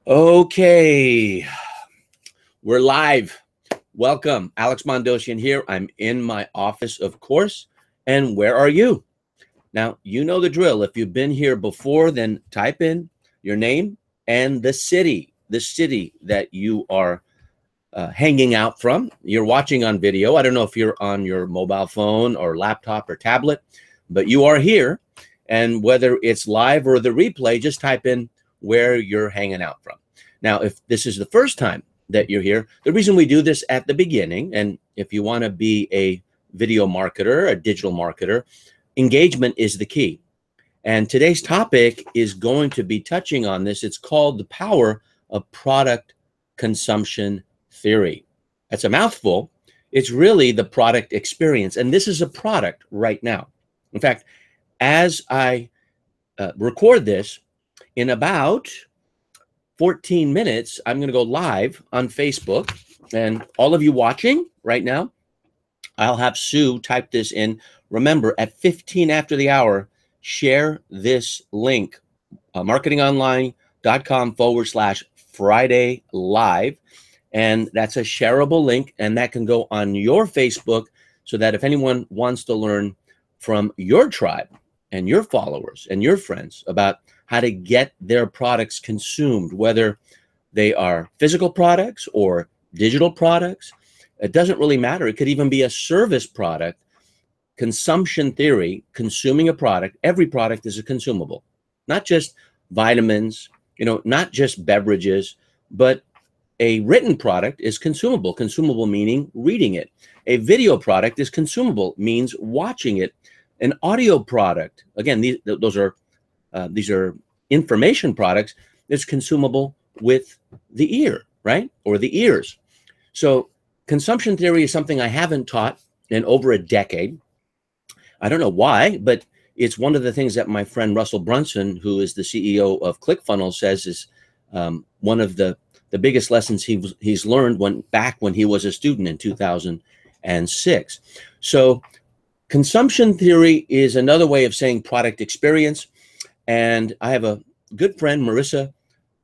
Okay, we're live. Welcome. Alex Mondosian here. I'm in my office, of course. And where are you? Now, you know the drill. If you've been here before, then type in your name and the city that you are hanging out from. You're watching on video. I don't know if you're on your mobile phone or laptop or tablet, but you are here. And whether it's live or the replay, just type in where you're hanging out from. Now, if this is the first time that you're here, the reason we do this at the beginning, and if you want to be a video marketer, a digital marketer, engagement is the key. And today's topic is going to be touching on this. It's called the power of product consumption theory. That's a mouthful. It's really the product experience. And this is a product right now. In fact, as I record this, in about 14 minutes, I'm going to go live on Facebook. And all of you watching right now, I'll have Sue type this in. Remember, at 15 after the hour, share this link, marketingonline.com/Friday Live. And that's a shareable link, and that can go on your Facebook so that if anyone wants to learn from your tribe and your followers and your friends about how to get their products consumed, whether they are physical products or digital products, it doesn't really matter. It could even be a service product. Consumption theory, consuming a product, every product is a consumable, not just vitamins, not just beverages, but a written product is consumable. Consumable meaning reading it. A video product is consumable, means watching it. An audio product, again, these are information products, is consumable with the ear, right? Or the ears. So consumption theory is something I haven't taught in over a decade. I don't know why, but it's one of the things that my friend Russell Brunson, who is the CEO of ClickFunnels, says is one of the biggest lessons he's learned when he was a student in 2006. So consumption theory is another way of saying product experience. And I have a good friend, Marissa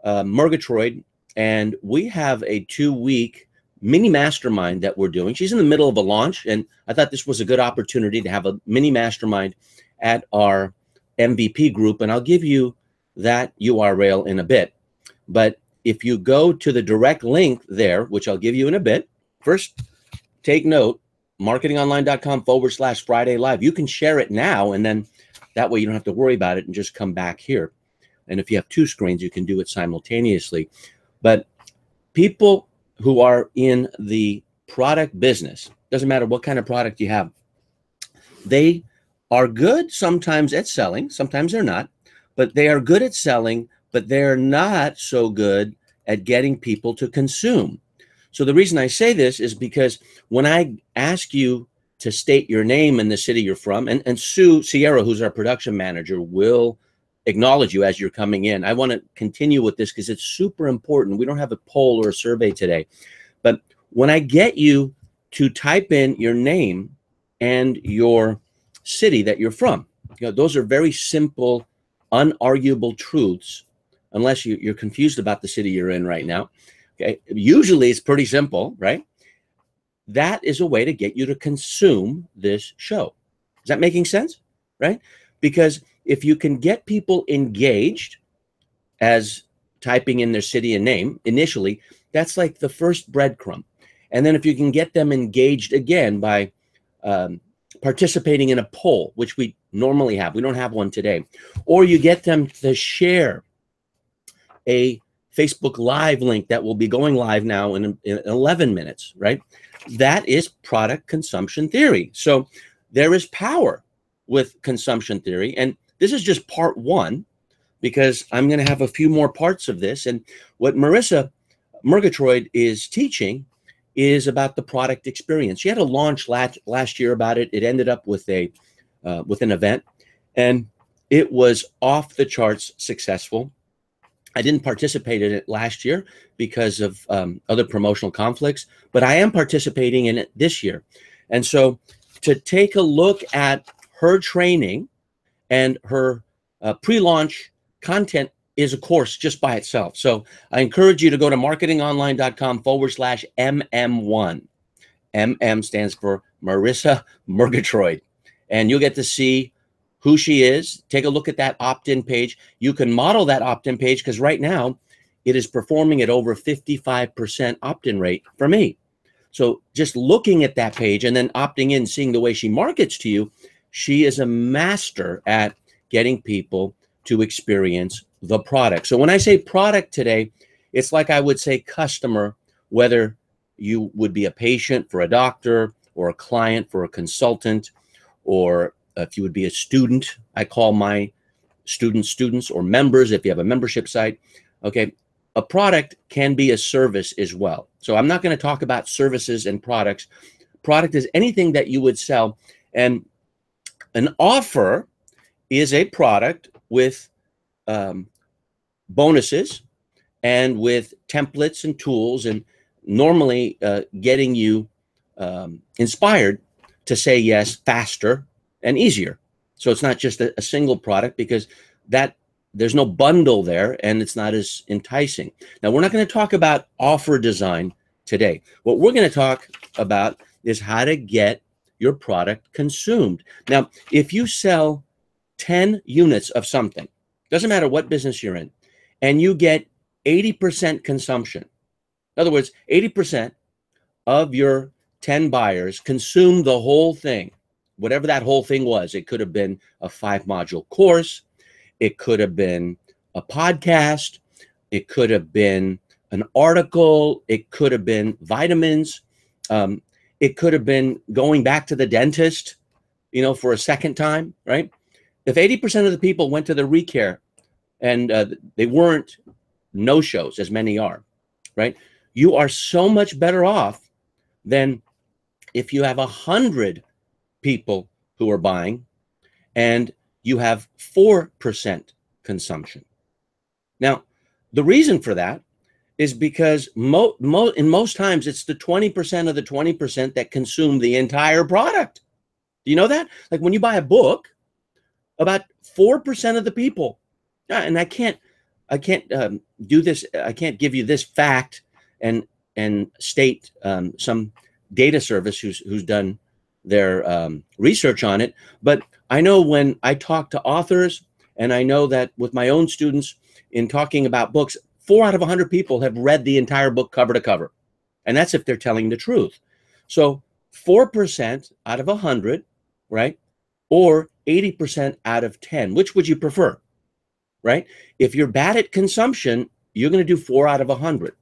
Murgatroyd, and we have a 2-week mini mastermind that we're doing. She's in the middle of a launch, and I thought this was a good opportunity to have a mini mastermind at our MVP group, and I'll give you that URL in a bit. But if you go to the direct link there, which I'll give you in a bit, first take note, marketingonline.com/Friday Live. You can share it now, and then that way you don't have to worry about it and just come back here. And if you have 2 screens, you can do it simultaneously. But people who are in the product business, doesn't matter what kind of product you have, they are good sometimes at selling, sometimes they're not, but they are good at selling, but they're not so good at getting people to consume. So the reason I say this is because when I ask you to state your name and the city you're from, and Sue Sierra, who's our production manager, will acknowledge you as you're coming in. I want to continue with this because it's super important. We don't have a poll or a survey today, but when I get you to type in your name and your city that you're from, those are very simple, unarguable truths, unless you're confused about the city you're in right now. Okay, usually it's pretty simple, right? That is a way to get you to consume this show. Is that making sense? Right? Because if you can get people engaged as typing in their city and name initially, that's like the first breadcrumb. And then if you can get them engaged again by participating in a poll, which we normally have, we don't have one today, or you get them to share a Facebook Live link that will be going live now in 11 minutes, right? That is product consumption theory. So there is power with consumption theory. And this is just part 1, because I'm going to have a few more parts of this. And what Marissa Murgatroyd is teaching is about the product experience. She had a launch last year about it. It ended up with an event, and it was off the charts successful. I didn't participate in it last year because of other promotional conflicts, but I am participating in it this year. And so to take a look at her training and her pre-launch content is a course just by itself. So I encourage you to go to marketingonline.com/MM1. MM stands for Marissa Murgatroyd. And you'll get to see who she is. Take a look at that opt-in page. You can model that opt-in page because right now it is performing at over 55% opt-in rate for me. So just looking at that page and then opting in, seeing the way she markets to you, she is a master at getting people to experience the product. So when I say product today, it's like I would say customer, whether you would be a patient for a doctor or a client for a consultant, or if you would be a student, I call my students or members if you have a membership site. Okay, a product can be a service as well. So I'm not going to talk about services and products. Product is anything that you would sell, and an offer is a product with bonuses and with templates and tools, and normally getting you inspired to say yes faster and easier. So it's not just a single product, because that there's no bundle there and it's not as enticing. Now, we're not going to talk about offer design today. What we're going to talk about is how to get your product consumed. Now, if you sell 10 units of something, doesn't matter what business you're in, and you get 80% consumption. In other words, 80% of your 10 buyers consume the whole thing, whatever that whole thing was. It could have been a 5-module course. It could have been a podcast. It could have been an article. It could have been vitamins. It could have been going back to the dentist, for a second time, right? If 80% of the people went to the recare and they weren't no-shows, as many are, right? You are so much better off than if you have 100 people who are buying and you have 4% consumption. Now, the reason for that is because in most times it's the 20% of the 20% that consume the entire product. Do you know that? Like when you buy a book, about 4% of the people, and I can't do this. I can't give you this fact and state some data service who's done their research on it. But I know when I talk to authors, and I know that with my own students in talking about books, 4 out of 100 people have read the entire book cover to cover. And that's if they're telling the truth. So 4% out of 100, right? Or 80% out of 10. Which would you prefer, right? If you're bad at consumption, you're going to do 4 out of 100.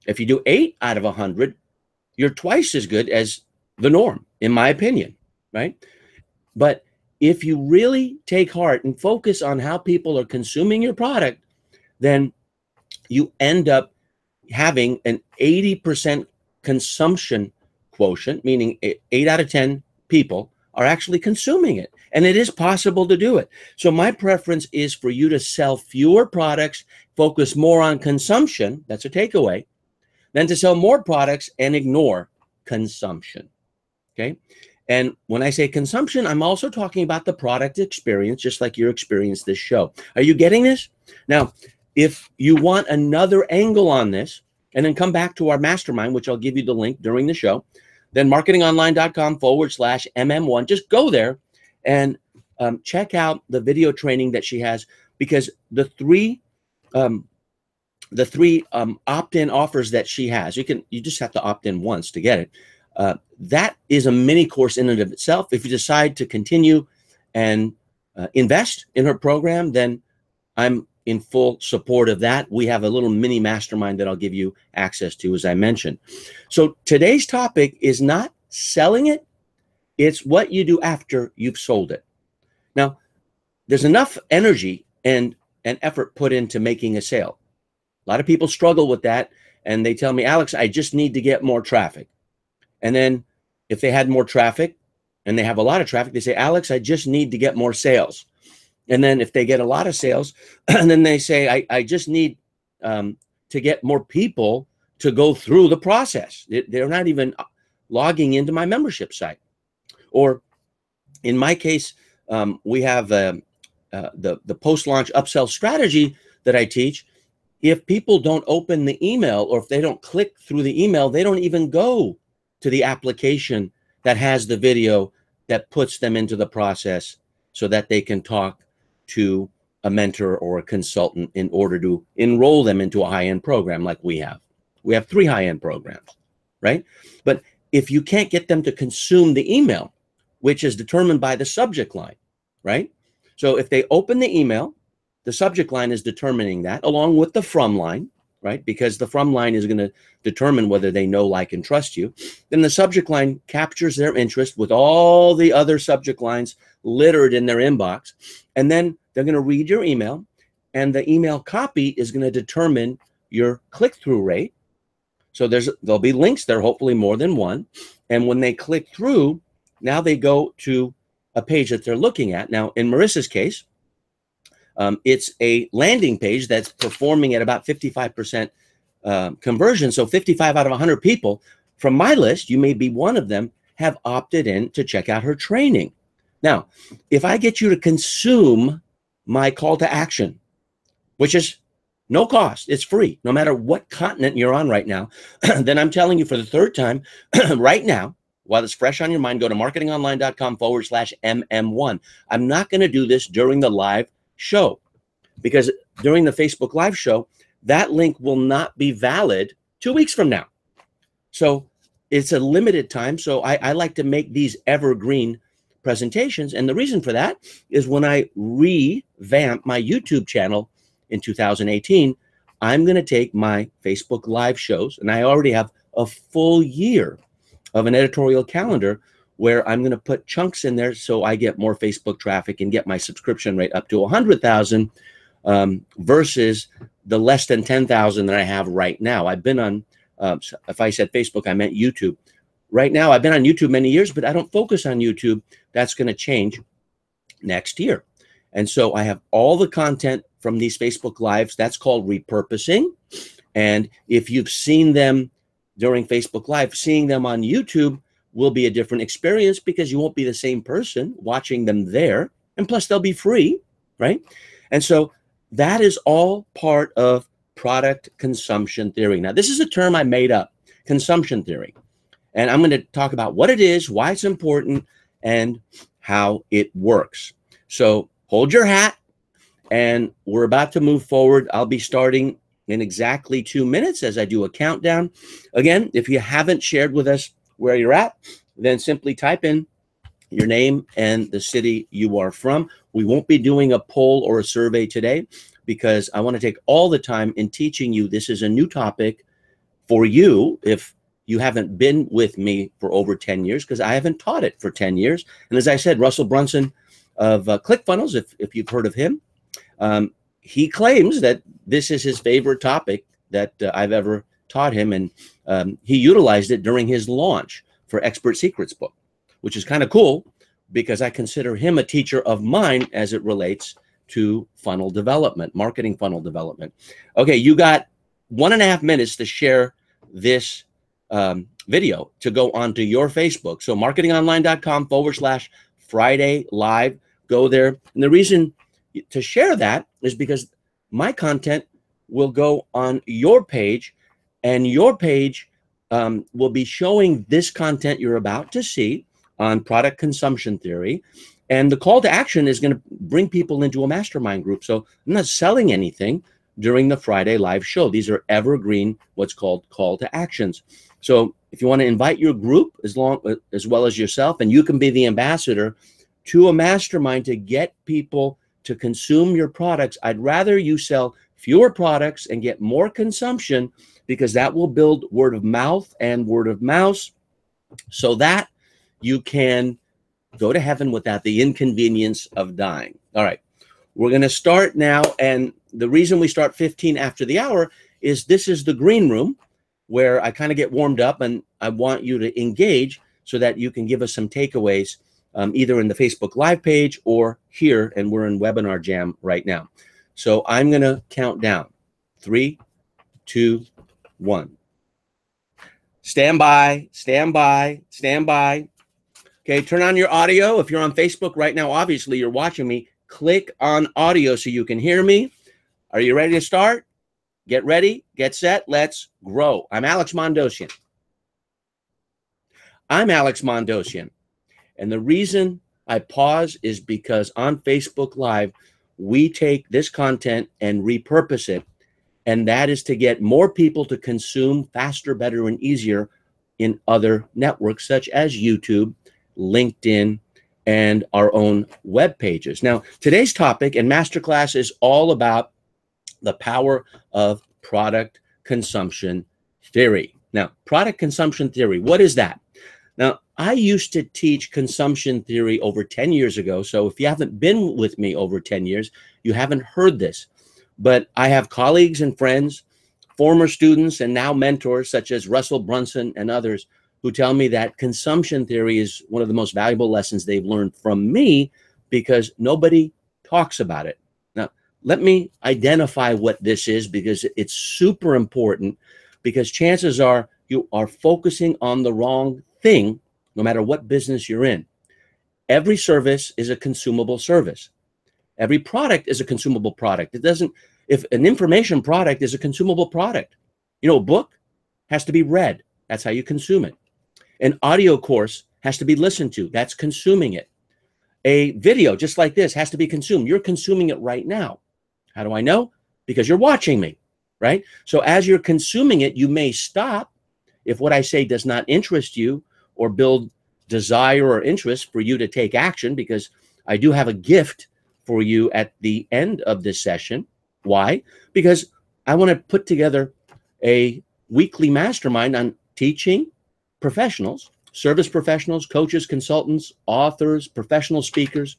If you do 8 out of 100, you're twice as good as the norm, in my opinion, right? But if you really take heart and focus on how people are consuming your product, then you end up having an 80% consumption quotient, meaning 8 out of 10 people are actually consuming it. And it is possible to do it. So my preference is for you to sell fewer products, focus more on consumption, that's a takeaway, than to sell more products and ignore consumption, okay? And when I say consumption, I'm also talking about the product experience, just like you experienced this show. Are you getting this? Now, if you want another angle on this, and then come back to our mastermind, which I'll give you the link during the show, then marketingonline.com/MM1, just go there and check out the video training that she has, because the three opt-in offers that she has, you just have to opt in once to get it. That is a mini course in and of itself. If you decide to continue and invest in her program, then I'm in full support of that. We have a little mini mastermind that I'll give you access to, as I mentioned. So today's topic is not selling it. It's what you do after you've sold it. Now, there's enough energy and effort put into making a sale. A lot of people struggle with that, and they tell me, Alex, I just need to get more traffic. And then if they had more traffic and they have a lot of traffic, they say, Alex, I just need to get more sales. And then if they get a lot of sales, and then they say, I just need to get more people to go through the process. They're not even logging into my membership site. Or in my case, we have the post-launch upsell strategy that I teach, if people don't open the email or if they don't click through the email, they don't even go to the application that has the video that puts them into the process so that they can talk to a mentor or a consultant in order to enroll them into a high-end program like we have. We have 3 high-end programs, right? But if you can't get them to consume the email, which is determined by the subject line, right? So if they open the email, the subject line is determining that, along with the from line, right? Because the from line is going to determine whether they know, like, and trust you. Then the subject line captures their interest with all the other subject lines littered in their inbox. And then they're going to read your email, and the email copy is going to determine your click-through rate. So there'll be links there, hopefully more than one. And when they click through, now they go to a page that they're looking at. Now, in Marissa's case, it's a landing page that's performing at about 55% conversion. So 55 out of 100 people from my list, you may be one of them, have opted in to check out her training. Now, if I get you to consume my call to action, which is no cost, it's free, no matter what continent you're on right now, then I'm telling you for the third time right now, while it's fresh on your mind, go to marketingonline.com/MM1. I'm not going to do this during the live show, because during the Facebook Live show, that link will not be valid 2 weeks from now. So it's a limited time. So I like to make these evergreen presentations. And the reason for that is when I revamp my YouTube channel in 2018, I'm going to take my Facebook Live shows, and I already have a full year of an editorial calendar where I'm going to put chunks in there so I get more Facebook traffic and get my subscription rate up to 100,000 versus the less than 10,000 that I have right now. I've been on, if I said Facebook, I meant YouTube. Right now, I've been on YouTube many years, but I don't focus on YouTube. That's going to change next year. And so I have all the content from these Facebook Lives. That's called repurposing. And if you've seen them during Facebook Live, seeing them on YouTube will be a different experience because you won't be the same person watching them there. And plus, they'll be free, right? And so that is all part of product consumption theory. Now, this is a term I made up, consumption theory. And I'm going to talk about what it is, why it's important, and how it works. So hold your hat, and we're about to move forward. I'll be starting in exactly 2 minutes as I do a countdown. Again, if you haven't shared with us where you're at, then simply type in your name and the city you are from. We won't be doing a poll or a survey today because I want to take all the time in teaching you. This is a new topic for you if you haven't been with me for over 10 years, because I haven't taught it for 10 years. And as I said, Russell Brunson of ClickFunnels, if you've heard of him, he claims that this is his favorite topic that I've ever taught him. And he utilized it during his launch for Expert Secrets book, which is kind of cool because I consider him a teacher of mine as it relates to funnel development, marketing funnel development. Okay, you got 1.5 minutes to share this video to go onto your Facebook. So marketingonline.com/Friday Live. Go there. And the reason to share that is because my content will go on your page, and your page will be showing this content you're about to see on product consumption theory. And the call to action is going to bring people into a mastermind group. So I'm not selling anything during the Friday Live show. These are evergreen, what's called call to actions. So if you want to invite your group as well as yourself, and you can be the ambassador to a mastermind to get people to consume your products, I'd rather you sell fewer products and get more consumption, because that will build word of mouth and word of mouse so that you can go to heaven without the inconvenience of dying. All right, we're going to start now. And the reason we start 15 after the hour is this is the green room where I kind of get warmed up, and I want you to engage so that you can give us some takeaways either in the Facebook Live page or here, and we're in Webinar Jam right now. So I'm going to count down. 3, 2, 1. Stand by, stand by, stand by. Okay, turn on your audio. If you're on Facebook right now, obviously you're watching me. click on audio so you can hear me. Are you ready to start? Get ready, get set, let's grow. I'm Alex Mondosian. And the reason I pause is because on Facebook Live, we take this content and repurpose it. And that is to get more people to consume faster, better, and easier in other networks such as YouTube, LinkedIn, and our own web pages. Now, today's topic and masterclass is all about the power of product consumption theory. Now, product consumption theory, what is that? Now, I used to teach consumption theory over 10 years ago. So if you haven't been with me over 10 years, you haven't heard this. But I have colleagues and friends, former students, and now mentors such as Russell Brunson and others who tell me that consumption theory is one of the most valuable lessons they've learned from me because nobody talks about it. Now, let me identify what this is because it's super important, because chances are you are focusing on the wrong thing no matter what business you're in. Every service is a consumable service. Every product is a consumable product. If an information product is a consumable product, a book has to be read. That's how you consume it. An audio course has to be listened to. That's consuming it. A video just like this has to be consumed. You're consuming it right now. How do I know? Because you're watching me, right? So as you're consuming it, you may stop if what I say does not interest you or build desire or interest for you to take action, because I do have a gift for you at the end of this session. Why? Because I want to put together a weekly mastermind on teaching professionals, service professionals, coaches, consultants, authors, professional speakers,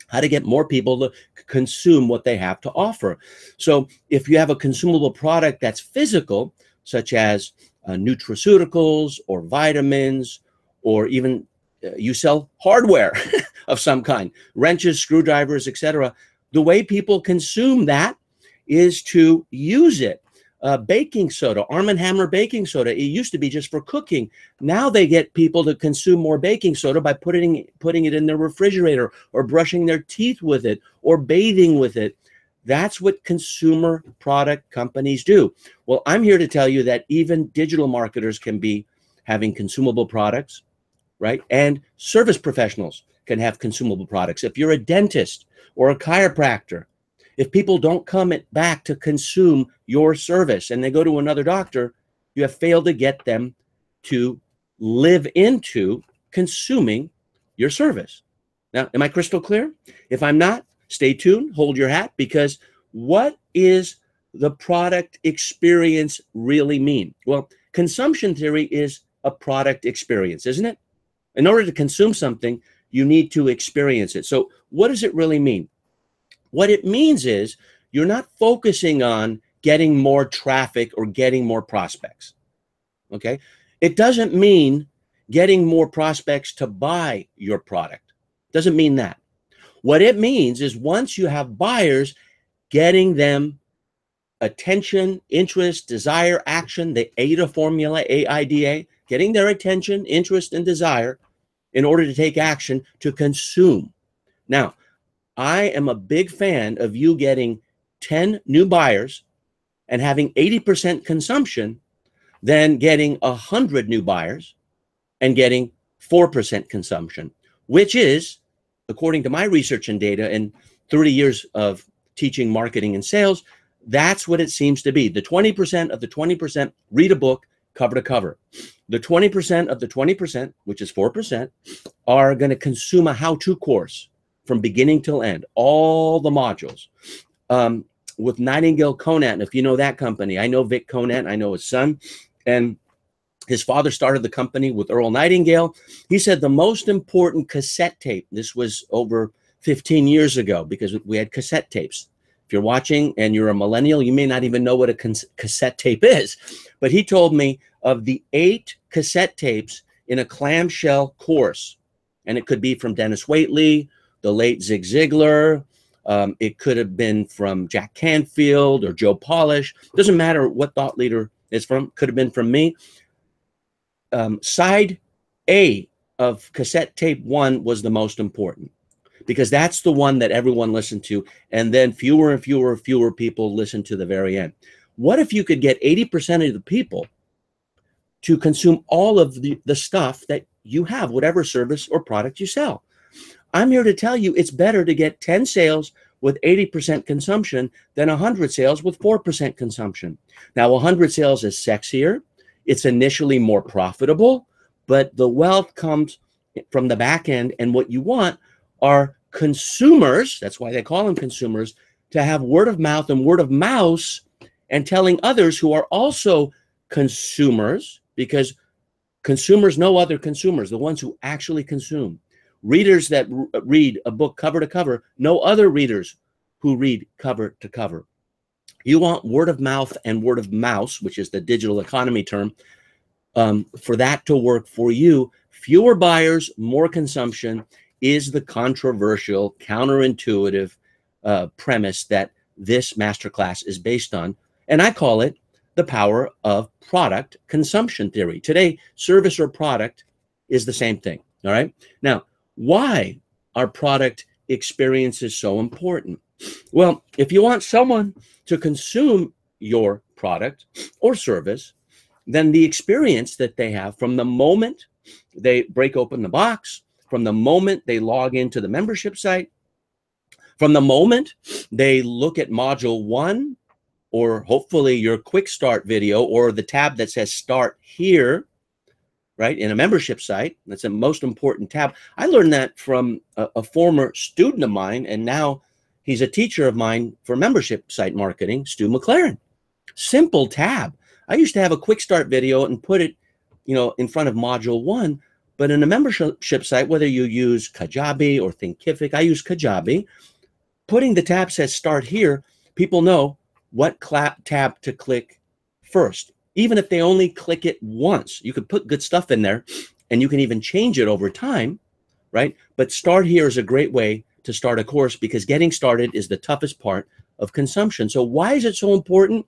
how to get more people to consume what they have to offer. So if you have a consumable product that's physical, such as nutraceuticals or vitamins, or even you sell hardware of some kind, wrenches, screwdrivers, etc. The way people consume that is to use it. Baking soda, Arm & Hammer baking soda, it used to be just for cooking. Now they get people to consume more baking soda by putting it in their refrigerator or brushing their teeth with it or bathing with it. That's what consumer product companies do. Well, I'm here to tell you that even digital marketers can be having consumable products, right? And service professionals can have consumable products. If you're a dentist or a chiropractor, if people don't come back to consume your service and they go to another doctor, you have failed to get them to live into consuming your service. Now, am I crystal clear? If I'm not, stay tuned, hold your hat, because what is the product experience really mean? Well, consumption theory is a product experience, isn't it? In order to consume something, you need to experience it. So what does it really mean? What it means is you're not focusing on getting more traffic or getting more prospects, okay? It doesn't mean getting more prospects to buy your product. It doesn't mean that. What it means is once you have buyers, getting them attention, interest, desire, action, the AIDA formula, AIDA, getting their attention, interest, and desire in order to take action to consume. Now, I am a big fan of you getting 10 new buyers and having 80% consumption than getting 100 new buyers and getting 4% consumption, which is, according to my research and data and 30 years of teaching marketing and sales, that's what it seems to be. The 20% of the 20% read a book cover to cover. The 20% of the 20%, which is 4%, are going to consume a how-to course from beginning till end, all the modules. With Nightingale Conant, if you know that company, I know Vic Conant, I know his son, and his father started the company with Earl Nightingale. He said the most important cassette tape, this was over 15 years ago because we had cassette tapes. If you're watching and you're a millennial, you may not even know what a cassette tape is. But he told me of the 8 cassette tapes in a clamshell course, and it could be from Dennis Waitley, the late Zig Ziglar. It could have been from Jack Canfield or Joe Polish. Doesn't matter what thought leader it's from. Could have been from me. Side A of cassette tape 1 was the most important because that's the one that everyone listened to. And then fewer and fewer people listen to the very end. What if you could get 80% of the people to consume all of the stuff that you have, whatever service or product you sell? I'm here to tell you it's better to get 10 sales with 80% consumption than 100 sales with 4% consumption. Now, 100 sales is sexier. It's initially more profitable, but the wealth comes from the back end. And what you want are consumers, that's why they call them consumers, to have word of mouth and word of mouse and telling others who are also consumers, because consumers know other consumers, the ones who actually consume. Readers that read a book cover to cover know other readers who read cover to cover. You want word of mouth and word of mouse, which is the digital economy term, for that to work for you. Fewer buyers, more consumption is the controversial, counterintuitive premise that this masterclass is based on. And I call it the power of product consumption theory. Today, service or product is the same thing. All right. Now, why are product experiences so important? Well, if you want someone to consume your product or service, then the experience that they have from the moment they break open the box, from the moment they log into the membership site, from the moment they look at module 1, or hopefully your quick start video or the tab that says start here, right, in a membership site. That's the most important tab. I learned that from a former student of mine, and now he's a teacher of mine for membership site marketing, Stu McLaren. Simple tab. I used to have a quick start video and put it, in front of module 1, but in a membership site, whether you use Kajabi or Thinkific, I use Kajabi, putting the tab says start here, people know what tab to click first. Even if they only click it once, you could put good stuff in there and you can even change it over time, right? But start here is a great way to start a course, because getting started is the toughest part of consumption. So why is it so important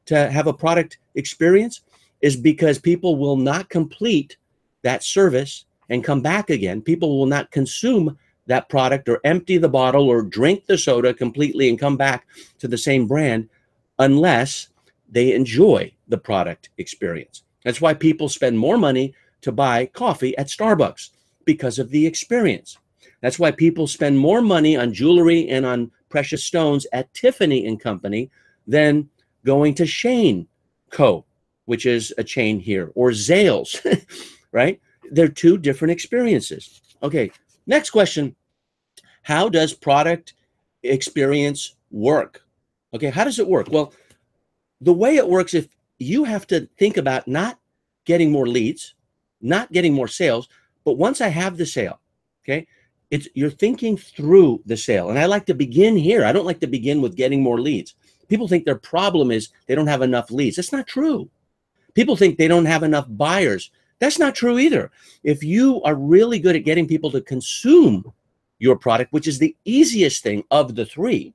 to have a product experience? Is because people will not complete that service and come back again. People will not consume that product or empty the bottle or drink the soda completely and come back to the same brand unless they enjoy the product experience. That's why people spend more money to buy coffee at Starbucks, because of the experience. That's why people spend more money on jewelry and on precious stones at Tiffany & Company than going to Shane Co., which is a chain here, or Zales, right? They're two different experiences. Okay, next question. How does product experience work? Okay, how does it work? Well, the way it works, if you have to think about not getting more leads, not getting more sales, but once I have the sale, okay, you're thinking through the sale. And I like to begin here. I don't like to begin with getting more leads. People think their problem is they don't have enough leads. That's not true. People think they don't have enough buyers. That's not true either. If you are really good at getting people to consume your product, which is the easiest thing of the three,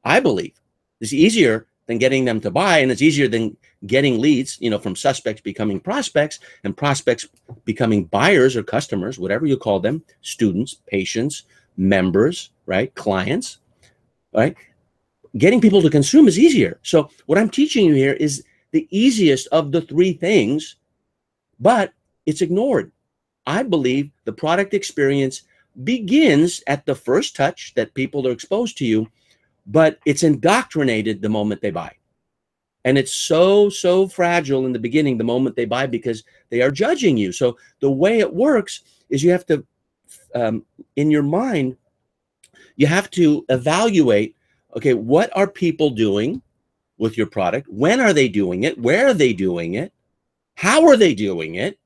I believe, it's easier than getting them to buy, and it's easier than getting leads, from suspects becoming prospects and prospects becoming buyers or customers, whatever you call them, students, patients, members, right, clients, right? Getting people to consume is easier. So what I'm teaching you here is the easiest of the three things, but it's ignored. I believe the product experience begins at the first touch that people are exposed to you, but it's indoctrinated the moment they buy. And it's so fragile in the beginning, the moment they buy, because they are judging you. So the way it works is you have to, in your mind, you have to evaluate, okay, what are people doing with your product? When are they doing it? Where are they doing it? How are they doing it?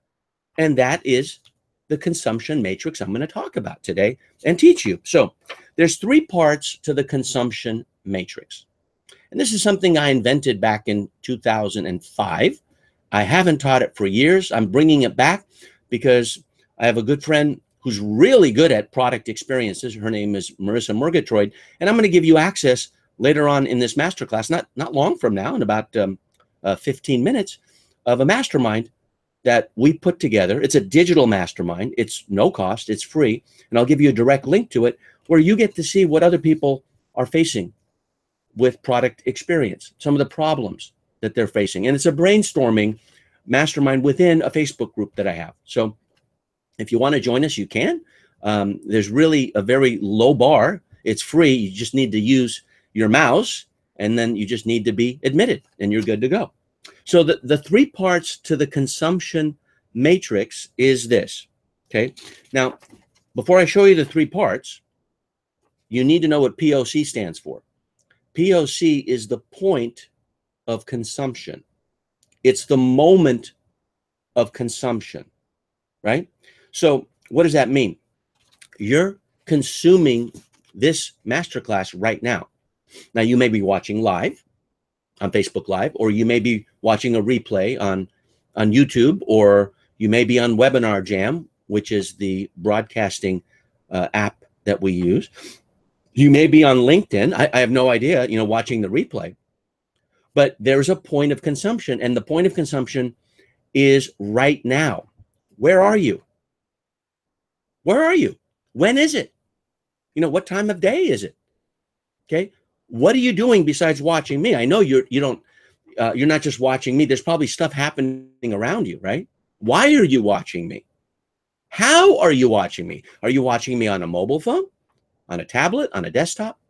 And that is the consumption matrix I'm going to talk about today and teach you. So there's 3 parts to the consumption matrix. And this is something I invented back in 2005. I haven't taught it for years. I'm bringing it back because I have a good friend who's really good at product experiences. Her name is Marissa Murgatroyd, and I'm going to give you access later on in this masterclass, not long from now, in about 15 minutes, of a mastermind that we put together. It's a digital mastermind. It's no cost. It's free. And I'll give you a direct link to it, where you get to see what other people are facing with product experience, some of the problems that they're facing. And it's a brainstorming mastermind within a Facebook group that I have. So if you want to join us, you can. There's really a very low bar. It's free. You just need to use your mouse, and then you just need to be admitted, and you're good to go. So the three parts to the consumption matrix is this, okay? Now, before I show you the three parts, you need to know what POC stands for. POC is the point of consumption. It's the moment of consumption, right? So what does that mean? You're consuming this masterclass right now. Now, you may be watching live on Facebook Live, or you may be watching a replay on YouTube, or you may be on Webinar Jam, which is the broadcasting app that we use. You may be on LinkedIn. I have no idea, you know, watching the replay. But there's a point of consumption, and the point of consumption is right now. Where are you? Where are you? When is it? You know, what time of day is it? Okay. What are you doing besides watching me? I know you're not just watching me. There's probably stuff happening around you, right? Why are you watching me? How are you watching me? Are you watching me on a mobile phone, on a tablet, on a desktop?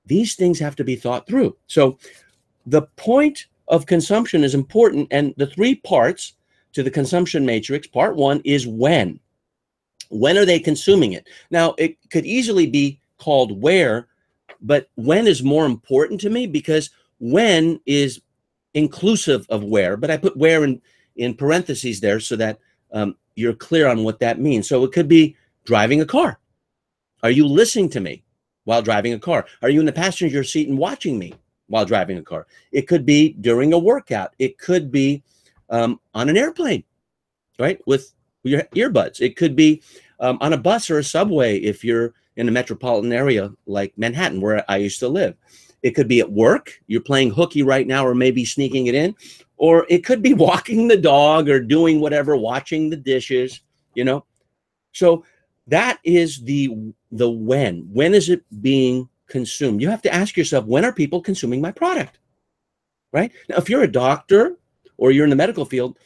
These things have to be thought through. So the point of consumption is important, and the three parts to the consumption matrix, part one is when. When are they consuming it? Now, it could easily be called where, but when is more important to me because when is inclusive of where, but I put where in parentheses there so that you're clear on what that means. So it could be driving a car. Are you listening to me while driving a car? Are you in the passenger seat and watching me while driving a car? It could be during a workout. It could be on an airplane, right, with your earbuds. It could be on a bus or a subway if you're in a metropolitan area like Manhattan, where I used to live. It could be at work. You're playing hooky right now, or maybe sneaking it in. Or it could be walking the dog or doing whatever, washing the dishes, you know. So that is the when. When is it being consumed? You have to ask yourself, when are people consuming my product, right? Now, if you're a doctor or you're in the medical field,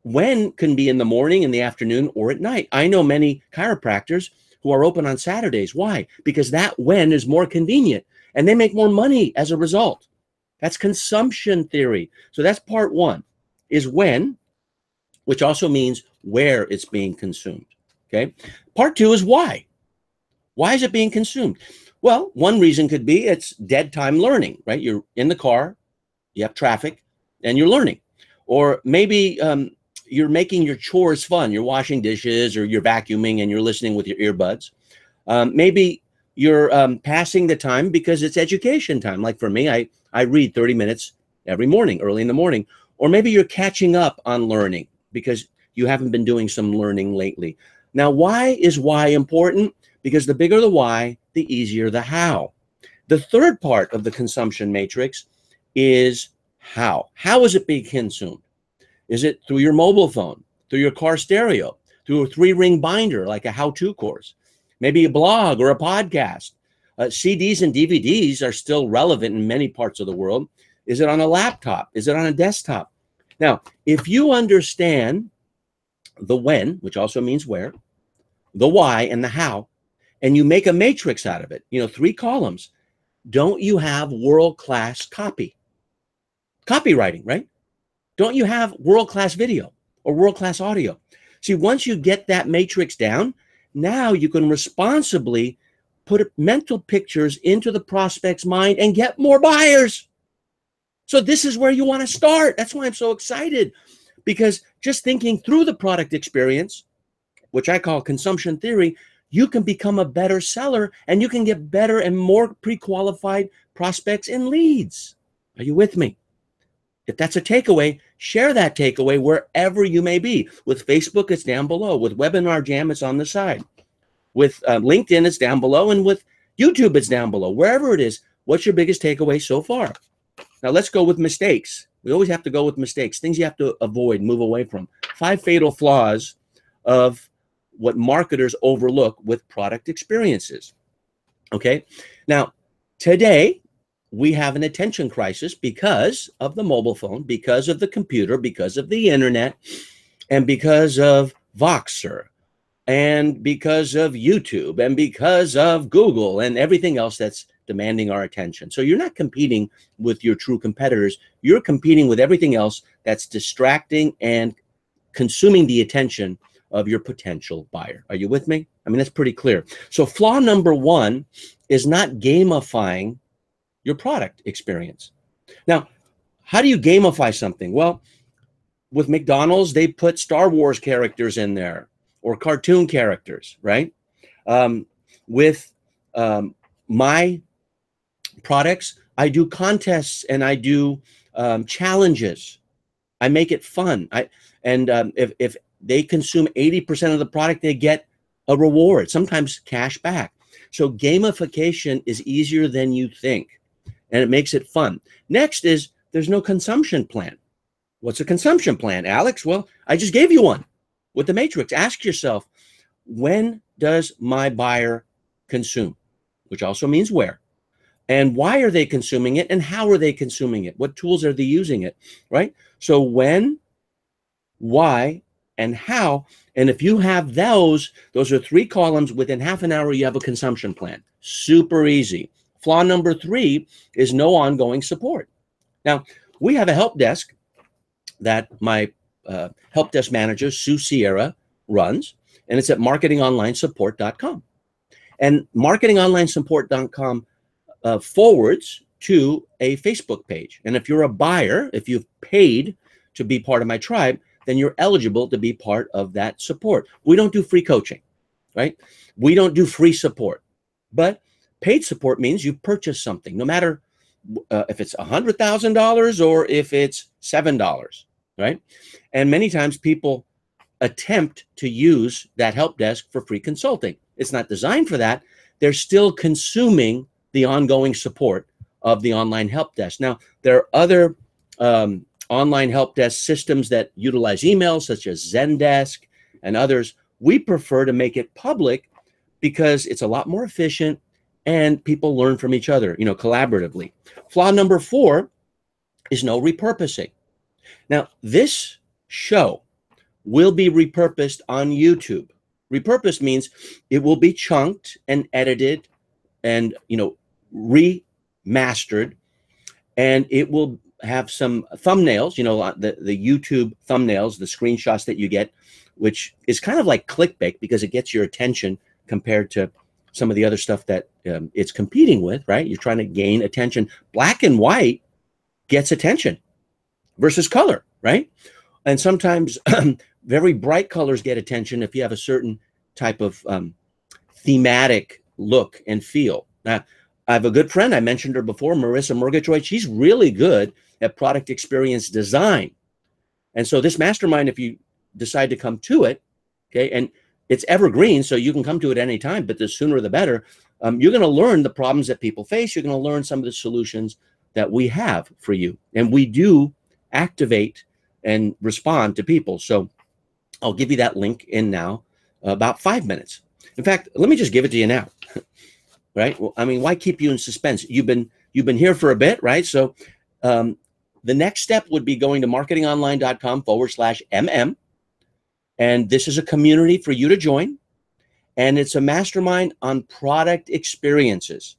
when can be in the morning, in the afternoon, or at night. I know many chiropractors who are open on Saturdays. Why? Because that when is more convenient, and they make more money as a result. That's consumption theory. So that's part one, is when, which also means where it's being consumed, okay? Part two is why. Why is it being consumed? Well, one reason could be it's dead time learning, right? You're in the car, you have traffic, and you're learning. Or maybe you're making your chores fun. You're washing dishes, or you're vacuuming and you're listening with your earbuds. Maybe you're passing the time because it's education time. Like for me, I read 30 minutes every morning, early in the morning. Or maybe you're catching up on learning because you haven't been doing some learning lately. Now, why is why important? Because the bigger the why, the easier the how. The third part of the consumption matrix is how. How is it being consumed? Is it through your mobile phone, through your car stereo, through a 3-ring binder like a how-to course, maybe a blog or a podcast? CDs and DVDs are still relevant in many parts of the world. Is it on a laptop? Is it on a desktop? Now, if you understand the when, which also means where, the why, and the how, and you make a matrix out of it, you know, 3 columns, don't you have world-class copywriting, right? Don't you have world-class video or world-class audio? See, once you get that matrix down, now you can responsibly put mental pictures into the prospect's mind and get more buyers. So this is where you want to start. That's why I'm so excited, because just thinking through the product experience, which I call consumption theory, you can become a better seller, and you can get better and more pre-qualified prospects and leads. Are you with me? If that's a takeaway, share that takeaway wherever you may be. With Facebook, it's down below. With Webinar Jam, it's on the side. With LinkedIn, it's down below. And with YouTube, it's down below. Wherever it is, what's your biggest takeaway so far? Now, let's go with mistakes. We always have to go with mistakes, things you have to avoid, move away from. 5 fatal flaws of what marketers overlook with product experiences. Okay. Now, today we have an attention crisis because of the mobile phone, because of the computer, because of the internet, and because of Voxer, and because of YouTube, and because of Google, and everything else that's demanding our attention. So you're not competing with your true competitors. You're competing with everything else that's distracting and consuming the attention of your potential buyer. Are you with me? I mean, that's pretty clear. So flaw number one is not gamifying your product experience. Now, how do you gamify something? Well, with McDonald's, they put Star Wars characters in there or cartoon characters, right? With my products, I do contests and I do challenges. I make it fun. If they consume 80% of the product, they get a reward, sometimes cash back. So gamification is easier than you think, and it makes it fun. Next is there's no consumption plan. What's a consumption plan, Alex? Well, I just gave you one with the matrix. Ask yourself, when does my buyer consume? Which also means where. And why are they consuming it? And how are they consuming it? What tools are they using it, right? So when, why, and how. And if you have those are 3 columns. Within half an hour, you have a consumption plan. Super easy. Flaw number 3 is no ongoing support. Now, we have a help desk that my help desk manager, Sue Sierra, runs, and it's at marketingonlinesupport.com. And marketingonlinesupport.com forwards to a Facebook page. And if you're a buyer, if you've paid to be part of my tribe, then you're eligible to be part of that support. We don't do free coaching, right? We don't do free support. But paid support means you purchase something, no matter if it's $100,000 or if it's $7, right? And many times people attempt to use that help desk for free consulting. It's not designed for that. They're still consuming the ongoing support of the online help desk. Now, there are other online help desk systems that utilize email, such as Zendesk and others. We prefer to make it public because it's a lot more efficient and people learn from each other, collaboratively. Flaw number 4 is no repurposing. Now, this show will be repurposed on YouTube. Repurposed means it will be chunked and edited and, remastered, and it will have some thumbnails, the YouTube thumbnails, the screenshots that you get, which is kind of like clickbait because it gets your attention compared to some of the other stuff that it's competing with, right? You're trying to gain attention. Black and white gets attention versus color, right? And sometimes very bright colors get attention if you have a certain type of thematic look and feel. Now, I have a good friend, I mentioned her before, Marissa Murgatroyd. She's really good at product experience design. And so this mastermind, if you decide to come to it, okay, and it's evergreen, so you can come to it any time, but the sooner the better, you're going to learn the problems that people face. You're going to learn some of the solutions that we have for you. And we do activate and respond to people. So I'll give you that link in now, about 5 minutes. In fact, let me just give it to you now. Right? Well, I mean, why keep you in suspense? You've been here for a bit, right? So the next step would be going to marketingonline.com/MM. And this is a community for you to join. And it's a mastermind on product experiences.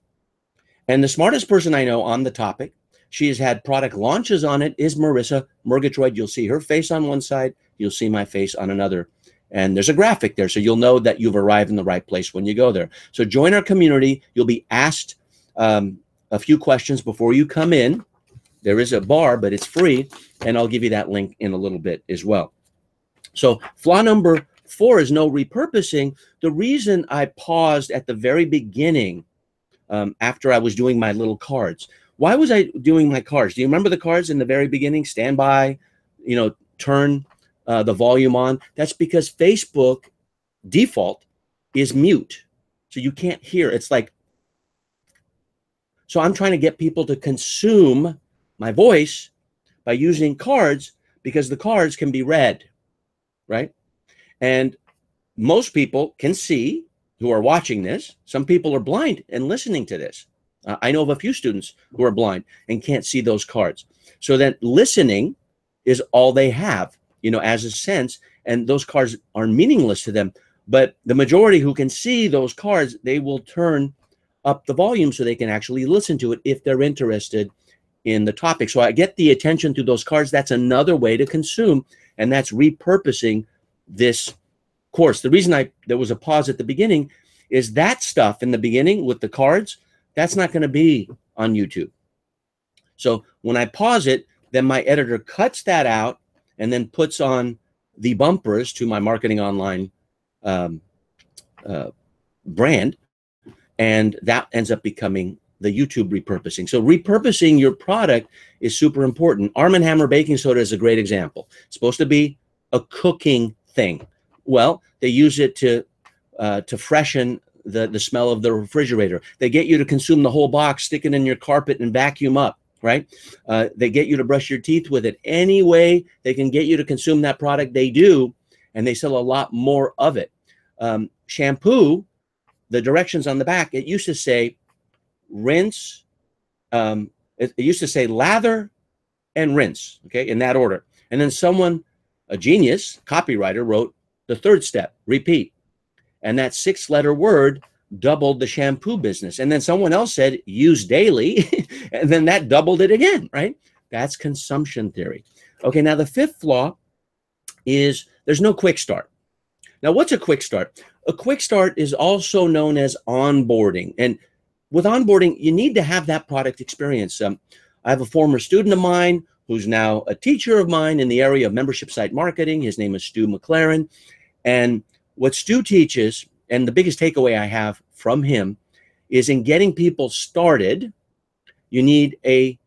And the smartest person I know on the topic, she has had product launches on it, is Marissa Murgatroyd. You'll see her face on one side. You'll see my face on another. And there's a graphic there, so you'll know that you've arrived in the right place when you go there. So join our community. You'll be asked a few questions before you come in. There is a bar, but it's free, and I'll give you that link in a little bit as well. So flaw number 4 is no repurposing. The reason I paused at the very beginning after I was doing my little cards. Why was I doing my cards? Do you remember the cards in the very beginning? Stand by, turn the volume on. That's because Facebook default is mute. So you can't hear. It's like, so I'm trying to get people to consume my voice by using cards because the cards can be read, right? And most people can see, who are watching this, some people are blind and listening to this. I know of a few students who are blind and can't see those cards. So that listening is all they have, as a sense, and those cards are meaningless to them. But the majority who can see those cards, they will turn up the volume so they can actually listen to it if they're interested in the topic. So I get the attention through those cards. That's another way to consume, and that's repurposing this course. The reason there was a pause at the beginning is that stuff in the beginning with the cards, that's not going to be on YouTube. So when I pause it, then my editor cuts that out and then puts on the bumpers to my Marketing Online brand, and that ends up becoming the YouTube repurposing. So repurposing your product is super important. Arm & Hammer baking soda is a great example. It's supposed to be a cooking thing. Well, they use it to freshen the smell of the refrigerator. They get you to consume the whole box, stick it in your carpet, and vacuum up, right? They get you to brush your teeth with it. Any way they can get you to consume that product, they do, and they sell a lot more of it. Shampoo, the directions on the back, it used to say rinse, it used to say lather and rinse, okay, in that order. And then someone, a genius copywriter, wrote the third step, repeat. And that 6-letter word doubled the shampoo business. And then someone else said, use daily, and then that doubled it again, right? That's consumption theory. Okay, now the fifth flaw is there's no quick start. Now, what's a quick start? A quick start is also known as onboarding. And with onboarding, you need to have that product experience. I have a former student of mine who's now a teacher of mine in the area of membership site marketing. His name is Stu McLaren. And what Stu teaches, and the biggest takeaway I have from him, is in getting people started, you need a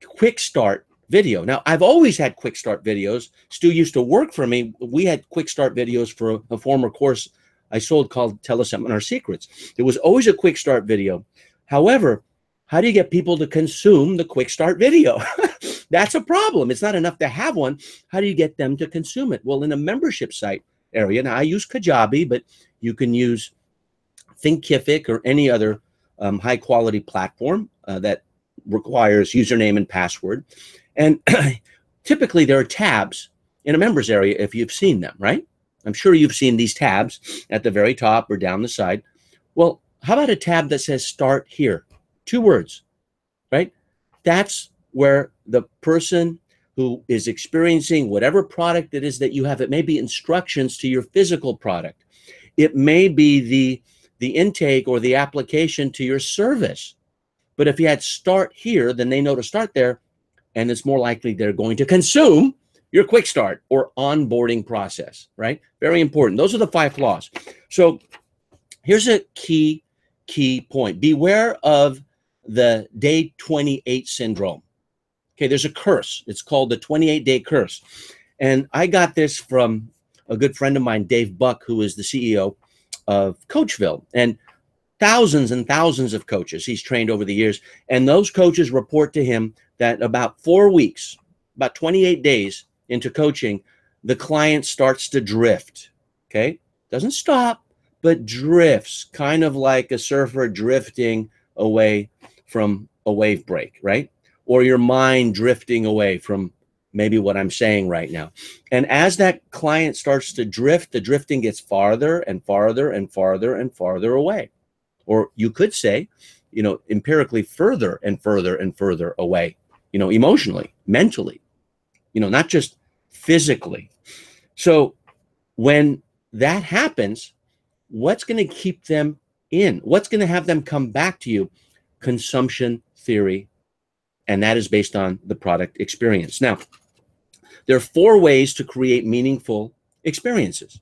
quick start video. Now, I've always had quick start videos. Stu used to work for me. We had quick start videos for a former course I sold called Teleseminar Secrets. There was always a quick start video. However, how do you get people to consume the quick start video? That's a problem. It's not enough to have one. How do you get them to consume it? Well, in a membership site area, now I use Kajabi, but you can use Thinkific or any other high quality platform that requires username and password. And typically there are tabs in a members area if you've seen them, right? I'm sure you've seen these tabs at the very top or down the side. Well, how about a tab that says start here? 2 words, right? That's where the person who is experiencing whatever product it is that you have, it may be instructions to your physical product. It may be the intake or the application to your service. But if you had start here, then they know to start there, and it's more likely they're going to consume your quick start or onboarding process, right? Very important. Those are the 5 flaws. So here's a key point. Beware of the day 28 syndrome. Okay, there's a curse. It's called the 28-day curse. And I got this from a good friend of mine, Dave Buck, who is the CEO of Coachville. And thousands and thousands of coaches he's trained over the years. And those coaches report to him that about 4 weeks, about 28 days into coaching, the client starts to drift, okay? Doesn't stop, but drifts, kind of like a surfer drifting away from a wave break, right? Or your mind drifting away from maybe what I'm saying right now. And as that client starts to drift, the drifting gets farther and farther and farther and farther away. Or you could say, empirically further and further and further away, emotionally, mentally, not just physically. So when that happens, what's going to keep them in? What's going to have them come back to you? Consumption theory. And that is based on the product experience. Now, there are 4 ways to create meaningful experiences,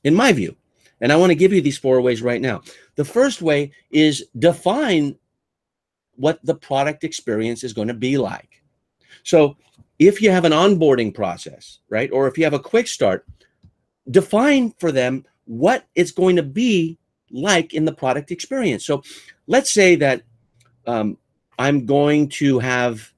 in my view. And I want to give you these 4 ways right now. The first way is define what the product experience is going to be like. So if you have an onboarding process, right, or if you have a quick start, define for them what it's going to be like in the product experience. So let's say that I'm going to have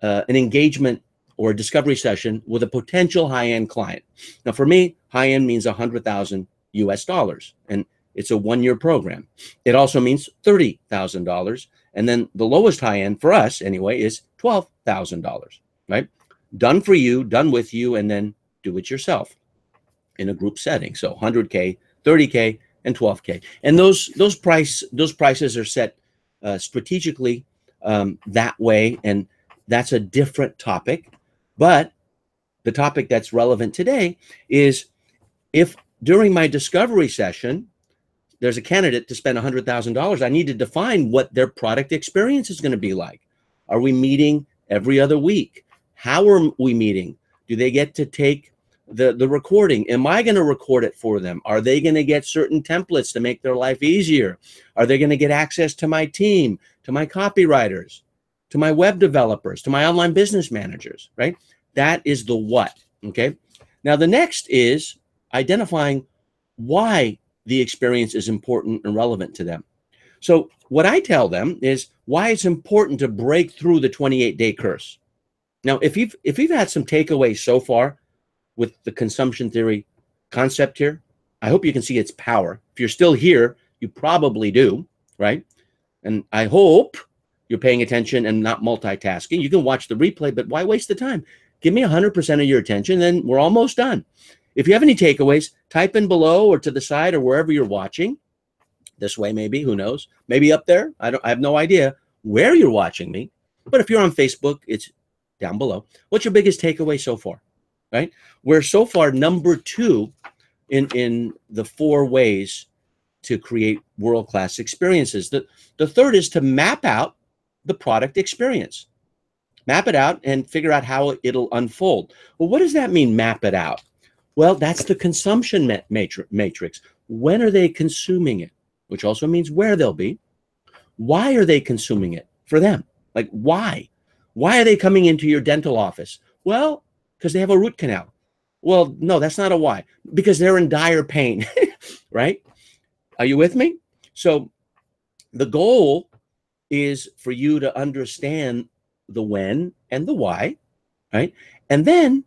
an engagement or a discovery session with a potential high-end client. Now, for me, high-end means $100,000 US. And It's a 1-year program. It also means $30,000. And then the lowest high end for us anyway is $12,000, right? Done for you, done with you, and then do it yourself in a group setting. So 100K, 30K, and 12K. And those prices are set strategically that way, and that's a different topic. But the topic that's relevant today is, if during my discovery session there's a candidate to spend $100,000, I need to define what their product experience is going to be like. Are we meeting every other week? How are we meeting? Do they get to take the recording? Am I going to record it for them? Are they going to get certain templates to make their life easier? Are they going to get access to my team, to my copywriters, to my web developers, to my online business managers, right? That is the what, okay? Now, the next is identifying why the experience is important and relevant to them. So what I tell them is why it's important to break through the 28-day curse. Now, if you've had some takeaways so far with the consumption theory concept here, I hope you can see its power. If you're still here, you probably do, right? And I hope you're paying attention and not multitasking. You can watch the replay, but why waste the time? Give me 100% of your attention, then we're almost done. If you have any takeaways, type in below or to the side or wherever you're watching. This way, maybe, who knows? Maybe up there. I have no idea where you're watching me. But if you're on Facebook, it's down below. What's your biggest takeaway so far, right? We're so far number 2 in the 4 ways to create world-class experiences. The third is to map out the product experience. Map it out and figure out how it'll unfold. Well, what does that mean, map it out? Well, that's the consumption matrix. When are they consuming it? Which also means where they'll be. Why are they consuming it? For them. Like, why? Why are they coming into your dental office? Well, because they have a root canal. Well, no, that's not a why. Because they're in dire pain, right? Are you with me? So the goal is for you to understand the when and the why, right? And then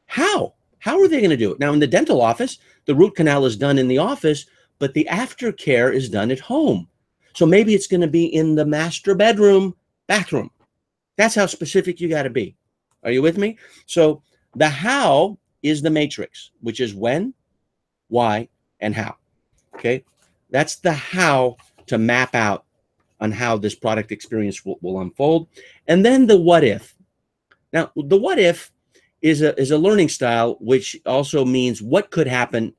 how? How are they going to do it? Now, in the dental office, the root canal is done in the office, but the aftercare is done at home. So maybe it's going to be in the master bedroom, bathroom. That's how specific you got to be. Are you with me? So the how is the matrix, which is when, why, and how. Okay? That's the how to map out on how this product experience will unfold. And then the what if. Now, the what if is a learning style, which also means what could happen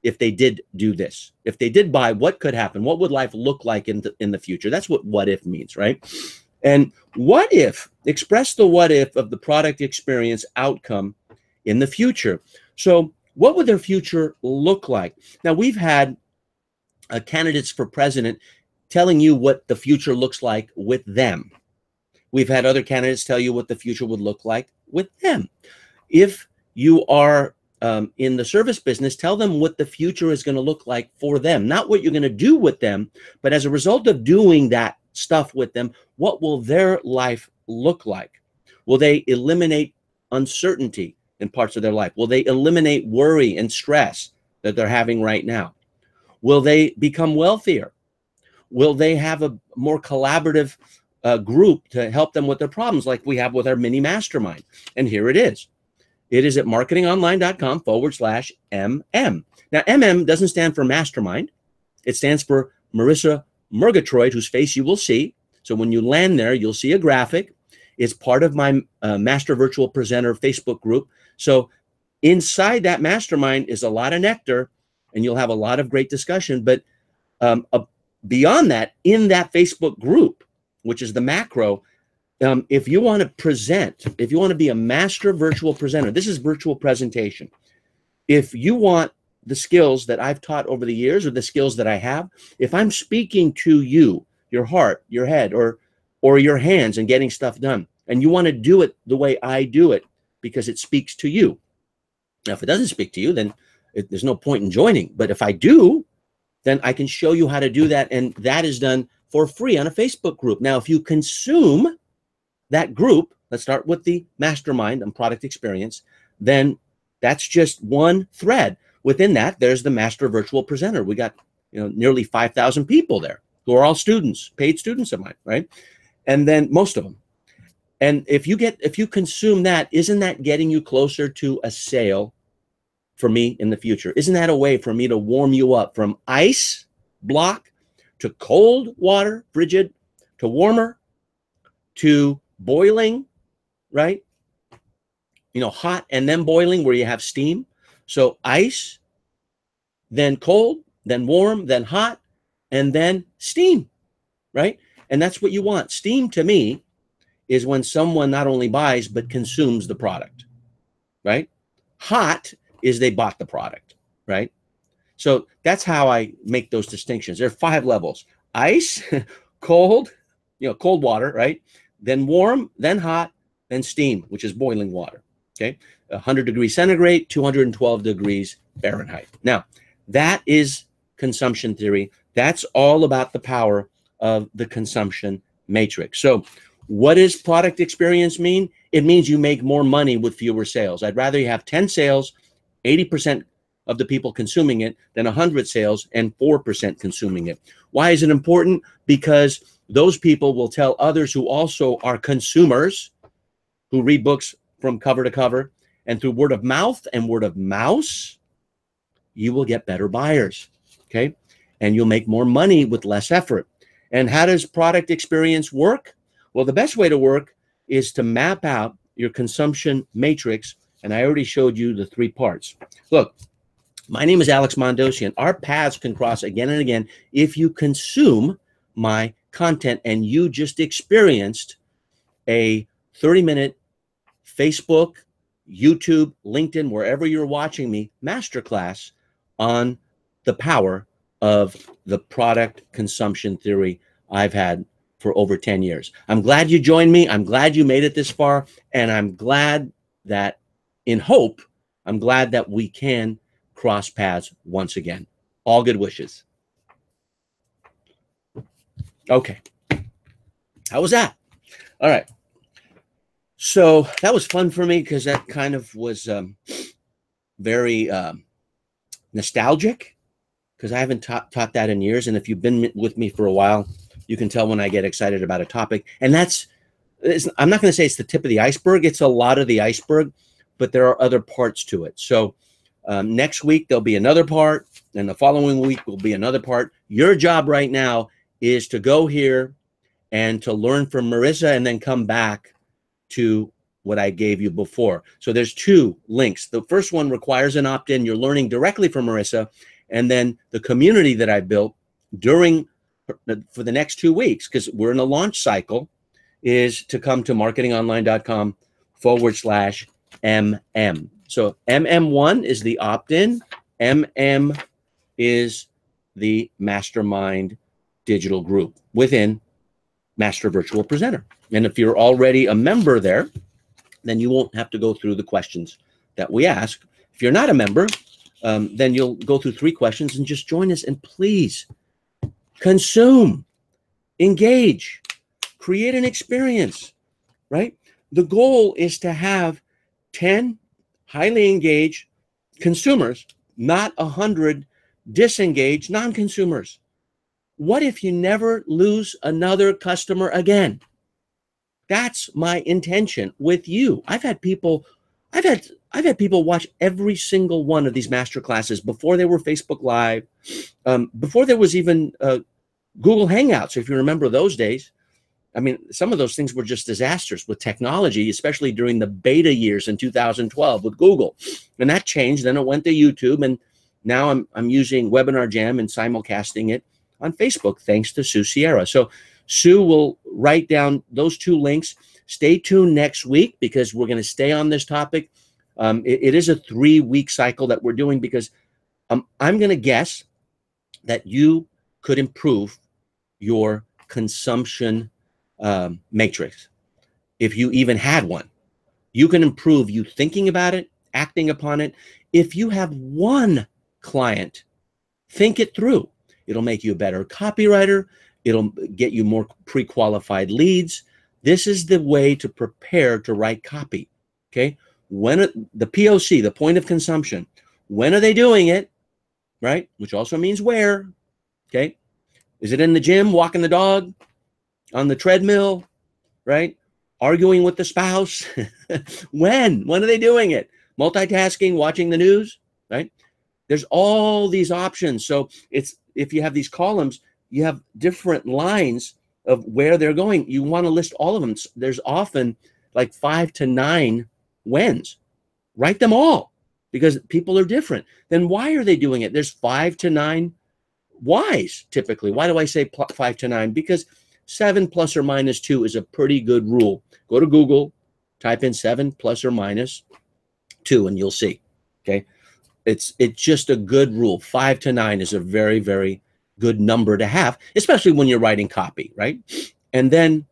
if they did do this. If they did buy, what could happen? What would life look like in the future? That's what if means, right? And what if, express the what if of the product experience outcome in the future. So what would their future look like? Now, we've had candidates for president telling you what the future looks like with them. We've had other candidates tell you what the future would look like with them. If you are in the service business, tell them what the future is going to look like for them, not what you're going to do with them, but as a result of doing that stuff with them, what will their life look like? Will they eliminate uncertainty in parts of their life? Will they eliminate worry and stress that they're having right now? Will they become wealthier? Will they have a more collaborative group to help them with their problems like we have with our mini mastermind? And here it is. It is at marketingonline.com/MM. Now, MM doesn't stand for mastermind. It stands for Marissa Murgatroyd, whose face you will see. So when you land there, you'll see a graphic. It's part of my Master Virtual Presenter Facebook group. So inside that mastermind is a lot of nectar, and you'll have a lot of great discussion. But beyond that, in that Facebook group, which is the macro, if you want to present, if you want to be a master virtual presenter, this is virtual presentation. If you want the skills that I've taught over the years or the skills that I have, if I'm speaking to you, your heart, your head, or your hands and getting stuff done, and you want to do it the way I do it because it speaks to you. Now, if it doesn't speak to you, then there's no point in joining. But if I do, then I can show you how to do that. And that is done for free on a Facebook group. Now, if you consume that group, let's start with the mastermind and product experience, then that's just one thread. Within that, there's the master virtual presenter. We got nearly 5,000 people there who are all students, paid students of mine, right? And then most of them. And if you consume that, isn't that getting you closer to a sale for me in the future? Isn't that a way for me to warm you up from ice block to cold water, frigid, to warmer, to boiling, right? Hot and then boiling where you have steam. So ice, then cold, then warm, then hot, and then steam, right? And that's what you want. Steam to me is when someone not only buys, but consumes the product, right? Hot is they bought the product, right? So that's how I make those distinctions. There are 5 levels: ice, cold, cold water, right? Then warm, then hot, then steam, which is boiling water, okay? 100 degrees centigrade, 212 degrees Fahrenheit. Now, that is consumption theory. That's all about the power of the consumption matrix. So what does product experience mean? It means you make more money with fewer sales. I'd rather you have 10 sales, 80% of the people consuming it, than 100 sales and 4% consuming it. Why is it important? Because those people will tell others who also are consumers, who read books from cover to cover, and through word of mouth and word of mouse, you will get better buyers, okay? And you'll make more money with less effort. And how does product experience work? Well, the best way to work is to map out your consumption matrix. And I already showed you the 3 parts. Look, my name is Alex Mondosian. Our paths can cross again and again if you consume my content and you just experienced a 30-minute Facebook, YouTube, LinkedIn, wherever you're watching me, masterclass on the power of the product consumption theory I've had for over 10 years. I'm glad you joined me. I'm glad you made it this far. And I'm glad that, I'm glad that we can cross paths once again. All good wishes. Okay. How was that? All right. So that was fun for me because that kind of was very nostalgic, because I haven't taught that in years. And if you've been with me for a while, you can tell when I get excited about a topic. And I'm not going to say it's the tip of the iceberg. It's a lot of the iceberg, but there are other parts to it. So next week, there'll be another part. And the following week will be another part. Your job right now is to go here and to learn from Marissa and then come back to what I gave you before. So there's 2 links. The first one requires an opt-in. You're learning directly from Marissa. And then the community that I built for the next 2 weeks, because we're in a launch cycle, is to come to marketingonline.com/MM. So MM1 is the opt-in. MM is the mastermind digital group within Master Virtual Presenter. And if you're already a member there, then you won't have to go through the questions that we ask. If you're not a member, then you'll go through 3 questions and just join us. And please consume, engage, create an experience, right? The goal is to have 10 highly engaged consumers, not 100 disengaged non-consumers. What if you never lose another customer again? That's my intention with you. I've had people watch every single one of these master classes before they were Facebook Live, before there was even Google Hangouts, if you remember those days. I mean, some of those things were just disasters with technology, especially during the beta years in 2012 with Google. And that changed. Then it went to YouTube, and now I'm using Webinar Jam and simulcasting it on Facebook, thanks to Sue Sierra. So Sue will write down those 2 links. Stay tuned next week because we're going to stay on this topic. It is a 3-week cycle that we're doing because I'm going to guess that you could improve your consumption matrix. If you even had one, you can improve you thinking about it, acting upon it. If you have one client, think it through. It'll make you a better copywriter. It'll get you more pre-qualified leads. This is the way to prepare to write copy, okay? The POC, the point of consumption, when are they doing it, right? Which also means where. Okay. Is it in the gym, walking the dog, on the treadmill, right? Arguing with the spouse? When are they doing it? Multitasking, watching the news, right? There's all these options. So it's, if you have these columns, you have different lines of where they're going. You want to list all of them. There's often like 5 to 9 whens. Write them all, because people are different. Then why are they doing it? There's 5 to 9 whys typically. Why do I say 5 to 9? Because 7 plus or minus 2 is a pretty good rule. Go to Google, type in 7 plus or minus 2, and you'll see. Okay. It's just a good rule. 5 to 9 is a very, very good number to have, especially when you're writing copy, right? And then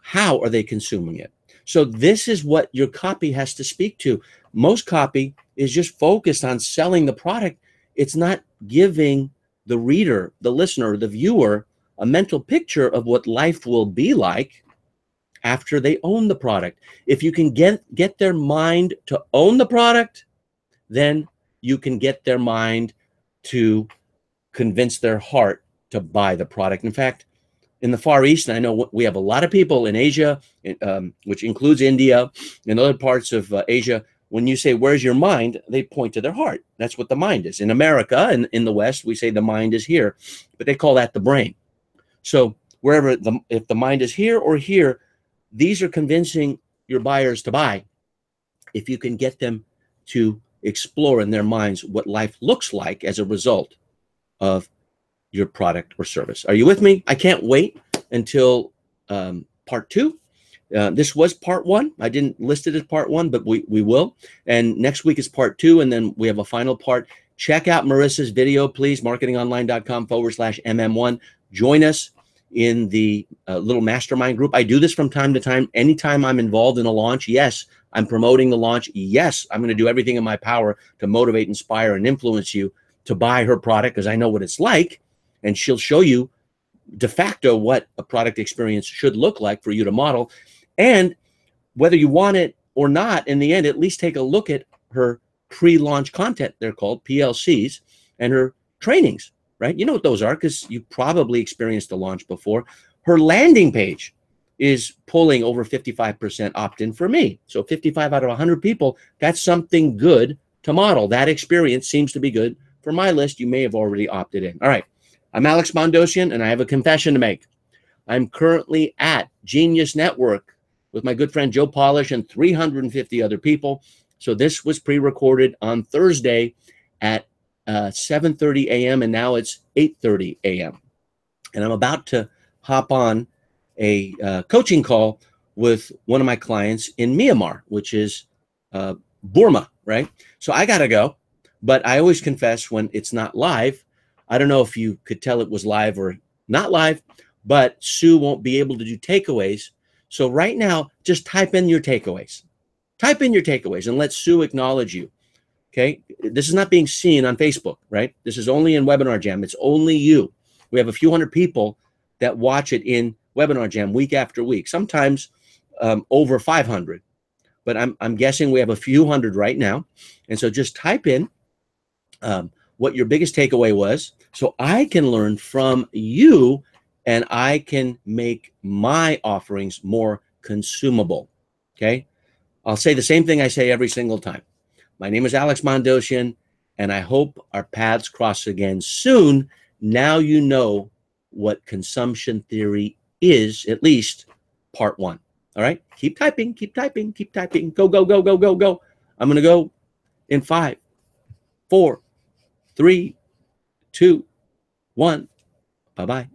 how are they consuming it? So this is what your copy has to speak to. Most copy is just focused on selling the product. It's not giving the reader, the listener, the viewer a mental picture of what life will be like after they own the product. If you can get their mind to own the product, then you can get their mind to convince their heart to buy the product. In fact, in the Far East, and I know we have a lot of people in Asia, which includes India and other parts of Asia. When you say, where's your mind? They point to their heart. That's what the mind is. In America and in the West, we say the mind is here, but they call that the brain. So wherever, if the mind is here or here, these are convincing your buyers to buy. If you can get them to explore in their minds what life looks like as a result of your product or service. Are you with me? I can't wait until part 2. This was part 1. I didn't list it as part 1, but we will. And next week is part 2, and then we have a final part. Check out Marissa's video, please, marketingonline.com/MM1. Join us in the little mastermind group. I do this from time to time. Anytime I'm involved in a launch, yes, I'm promoting the launch. Yes, I'm going to do everything in my power to motivate, inspire, and influence you to buy her product, because I know what it's like. And she'll show you de facto what a product experience should look like for you to model. And whether you want it or not, in the end, at least take a look at her pre-launch content. They're called PLCs, and her trainings, right? You know what those are, because you probably experienced a launch before. Her landing page is pulling over 55% opt-in for me. So 55 out of 100 people, that's something good to model. That experience seems to be good for my list. You may have already opted in. All right. I'm Alex Mondosian, and I have a confession to make. I'm currently at Genius Network with my good friend Joe Polish and 350 other people. So this was pre-recorded on Thursday at 7:30 a.m. and now it's 8:30 a.m. And I'm about to hop on a coaching call with one of my clients in Myanmar, which is Burma, right? So I got to go, but I always confess when it's not live. I don't know if you could tell it was live or not live, but Sue won't be able to do takeaways. So right now, just type in your takeaways. Type in your takeaways and let Sue acknowledge you. Okay. This is not being seen on Facebook, right? This is only in Webinar Jam. It's only you. We have a few hundred people that watch it in Webinar Jam week after week, sometimes over 500. But I'm guessing we have a few hundred right now. And so just type in what your biggest takeaway was, so I can learn from you and I can make my offerings more consumable. Okay. I'll say the same thing I say every single time. My name is Alex Mondosian, and I hope our paths cross again soon. Now you know what consumption theory is, at least part 1. All right. Keep typing, keep typing, keep typing. Go, go, go, go, go, go. I'm going to go in 5, 4, 3, 2, 1. Bye-bye.